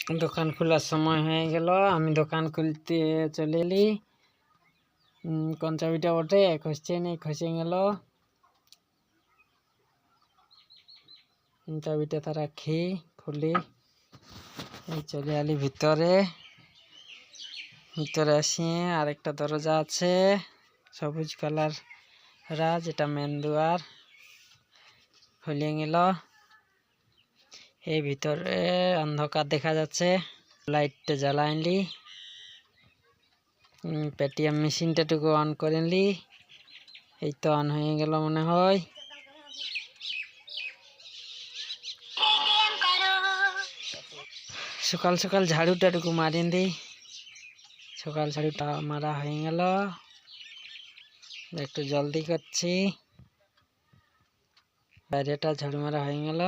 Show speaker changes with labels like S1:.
S1: দোকান খোলার সময় হয়ে গেল, আমি দোকান খুলতে চলে এলি। কোন চাবিটা বটে খসছে নেই, খসে গেল। চাবিটা তারা রাখি খুলি, এই চলে এলি ভিতরে। ভিতরে আসি, আরেকটা দরজা আছে সবুজ কালার রা, যেটা মেন দুয়ার। খুলে গেল। এই ভিতরে অন্ধকার দেখা যাচ্ছে, লাইটটা জ্বালাইলি। পেটিএম মেশিনটাটুকু অন করেনলি, এই তো অন হয়ে গেল মনে হয়। সকাল সকাল ঝাড়ুটাটুকু মারেন দি, সকাল ঝাড়ুটা মারা হয়ে গেল। একটু জলদি করছি, বাইরেটা ঝাড়ু মারা হয়ে গেল।